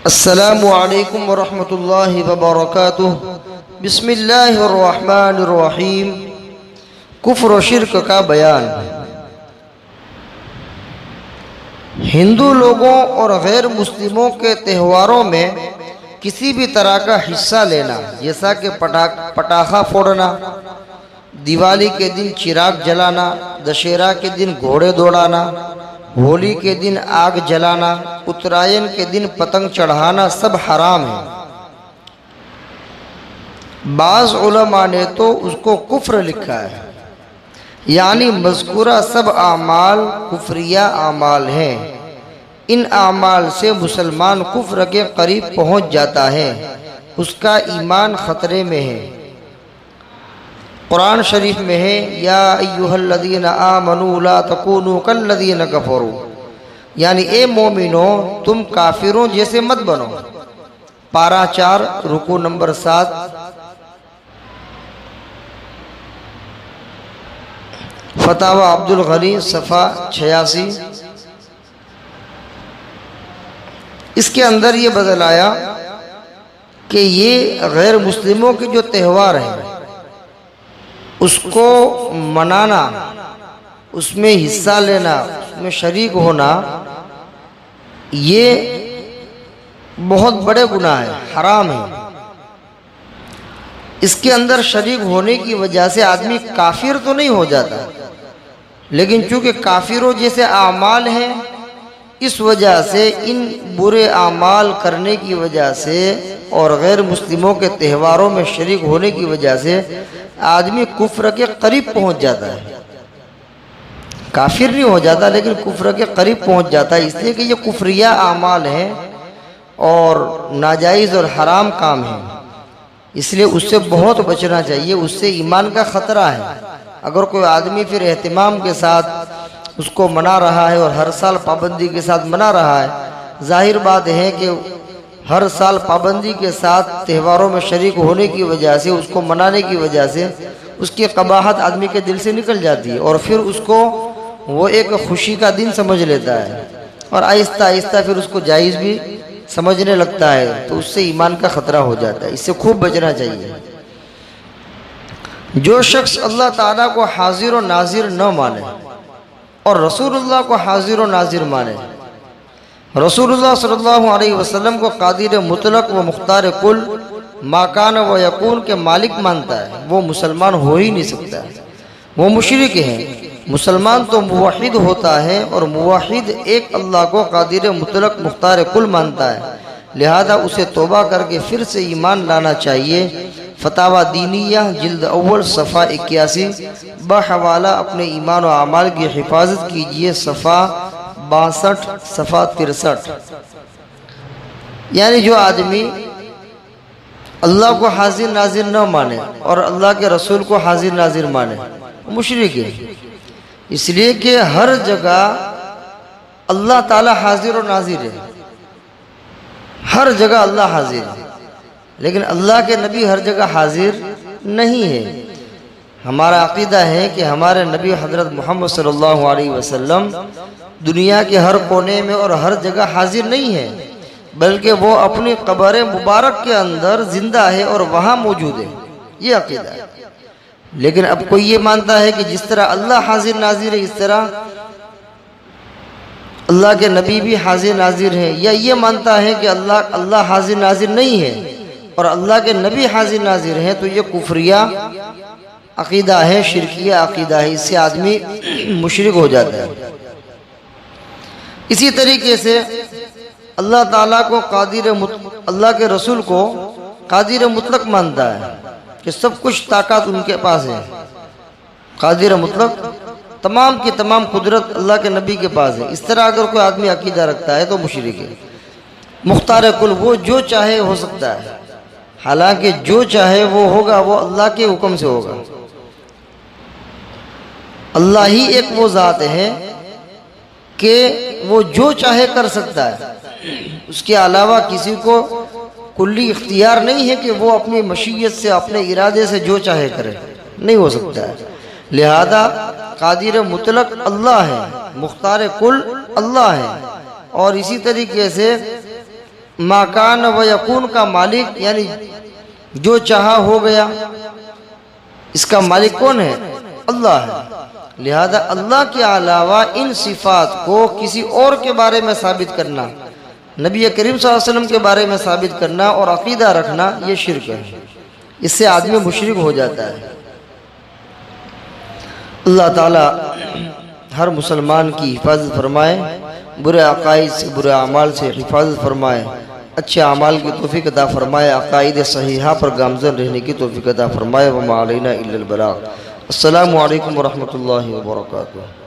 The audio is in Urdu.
السلام علیکم ورحمۃ اللہ وبرکاتہ۔ بسم اللہ الرحمن الرحیم۔ کفر و شرک کا بیان۔ ہندو لوگوں اور غیر مسلموں کے تہواروں میں کسی بھی طرح کا حصہ لینا، جیسا کہ پٹاخہ پھوڑنا، دیوالی کے دن چراغ جلانا، دشہرا کے دن گھوڑے دوڑانا، ہولی کے دن آگ جلانا، اترائن کے دن پتنگ چڑھانا سب حرام ہے۔ بعض علماء نے تو اس کو کفر لکھا ہے، یعنی مذکورہ سب اعمال کفریہ اعمال ہیں۔ ان اعمال سے مسلمان کفر کے قریب پہنچ جاتا ہے، اس کا ایمان خطرے میں ہے۔ قرآن شریف میں ہے یا ایھا الذین آمنوا لا تکونوا کالذین کفروا، یعنی اے مومنو تم کافروں جیسے مت بنو۔ پارہ 4 رکوع نمبر 7۔ فتاوی عبد الغنی صفحہ 86۔ اس کے اندر یہ بتلایا کہ یہ غیر مسلموں کے جو تہوار ہیں اس کو منانا، اس میں حصہ لینا، اس میں شریک ہونا، یہ بہت بڑے گناہ ہے، حرام ہے۔ اس کے اندر شریک ہونے کی وجہ سے آدمی کافر تو نہیں ہو جاتا، لیکن چونکہ کافروں جیسے اعمال ہیں، اس وجہ سے ان برے اعمال کرنے کی وجہ سے اور غیر مسلموں کے تہواروں میں شریک ہونے کی وجہ سے آدمی کفر کے قریب پہنچ جاتا ہے۔ کافر نہیں ہو جاتا لیکن کفر کے قریب پہنچ جاتا ہے، اس لیے کہ یہ کفریہ اعمال ہیں اور ناجائز اور حرام کام ہیں، اس لیے اس سے بہت بچنا چاہیے، اس سے ایمان کا خطرہ ہے۔ اگر کوئی آدمی پھر اہتمام کے ساتھ اس کو منا رہا ہے اور ہر سال پابندی کے ساتھ منا رہا ہے، ظاہر بات ہے کہ ہر سال پابندی کے ساتھ تہواروں میں شریک ہونے کی وجہ سے، اس کو منانے کی وجہ سے اس کی قباحت آدمی کے دل سے نکل جاتی ہے، اور پھر اس کو وہ ایک خوشی کا دن سمجھ لیتا ہے اور آہستہ آہستہ پھر اس کو جائز بھی سمجھنے لگتا ہے، تو اس سے ایمان کا خطرہ ہو جاتا ہے۔ اس سے خوب بچنا چاہیے۔ جو شخص اللہ تعالیٰ کو حاضر و ناظر نہ مانے اور رسول اللہ کو حاضر و ناظر مانے، رسول اللہ صلی اللہ علیہ وسلم کو قادر مطلق و مختار کل، ما کان و یکون کے مالک مانتا ہے، وہ مسلمان ہو ہی نہیں سکتا، وہ مشرک ہے۔ مسلمان تو موحد ہوتا ہے، اور موحد ایک اللہ کو قادر مطلق مختار کل مانتا ہے، لہذا اسے توبہ کر کے پھر سے ایمان لانا چاہیے۔ فتاوی دینیہ جلد اول صفحہ 81، بحوالہ اپنے ایمان و اعمال کی حفاظت کیجئے، صفحہ 62 صفحہ 63۔ یعنی جو آدمی اللہ کو حاضر ناظر نہ مانے اور اللہ کے رسول کو حاضر ناظر مانے، مشرک ہے، اس لیے کہ ہر جگہ اللہ تعالی حاضر و ناظر ہے، ہر جگہ اللہ حاضر ہے، لیکن اللہ کے نبی ہر جگہ حاضر نہیں ہے۔ ہمارا عقیدہ ہے کہ ہمارے نبی حضرت محمد صلی اللہ علیہ وسلم دنیا کے ہر کونے میں اور ہر جگہ حاضر نہیں ہے، بلکہ وہ اپنی قبر مبارک کے اندر زندہ ہے اور وہاں موجود ہے، یہ عقیدہ ہے۔ لیکن اب کوئی یہ مانتا ہے کہ جس طرح اللہ حاضر ناظر ہے اس طرح اللہ کے نبی بھی حاضر ناظر ہیں، یا یہ مانتا ہے کہ اللہ حاضر ناظر نہیں ہے اور اللہ کے نبی حاضر ناظر ہیں، تو یہ کفریہ عقیدہ ہے، شرکیہ عقیدہ ہے، اس سے آدمی مشرک ہو جاتا ہے۔ اسی طریقے سے اللہ تعالیٰ کو اللہ کے رسول کو قادر مطلق مانتا ہے کہ سب کچھ طاقت ان کے پاس ہے، قادر مطلق، تمام کی تمام قدرت اللہ کے نبی کے پاس ہے۔ اس طرح اگر کوئی آدمی عقیدہ رکھتا ہے تو مشرک ہے۔ مختار کل، وہ جو چاہے ہو سکتا ہے، حالانکہ جو چاہے وہ ہوگا وہ اللہ کے حکم سے ہوگا۔ اللہ ہی ایک وہ ذات ہے کہ وہ جو چاہے کر سکتا ہے، اس کے علاوہ کسی کو کلی اختیار نہیں ہے کہ وہ اپنی مشیت سے، اپنے ارادے سے جو چاہے کرے، نہیں ہو سکتا ہے۔ لہذا قادر مطلق اللہ ہے، مختار کل اللہ ہے، اور اسی طریقے سے ما کان و یکون کا مالک، یعنی جو چاہا ہو گیا، اس کا مالک کون ہے؟ اللہ ہے۔ لہذا اللہ کے علاوہ ان صفات کو کسی اور کے بارے میں ثابت کرنا، نبی کریم صلی اللہ علیہ وسلم کے بارے میں ثابت کرنا اور عقیدہ رکھنا، یہ شرک ہے، اس سے آدمی مشرک ہو جاتا ہے۔ اللہ تعالی ہر مسلمان کی حفاظت فرمائے، برے عقائد سے، برے اعمال سے حفاظت فرمائے، اچھے اعمال کی توفیق عطا فرمائے، عقائد صحیحہ پر گامزن رہنے کی توفیق عطا فرمائے۔ وما علینا الا البلاغ۔ السلام علیکم ورحمۃ اللہ وبرکاتہ۔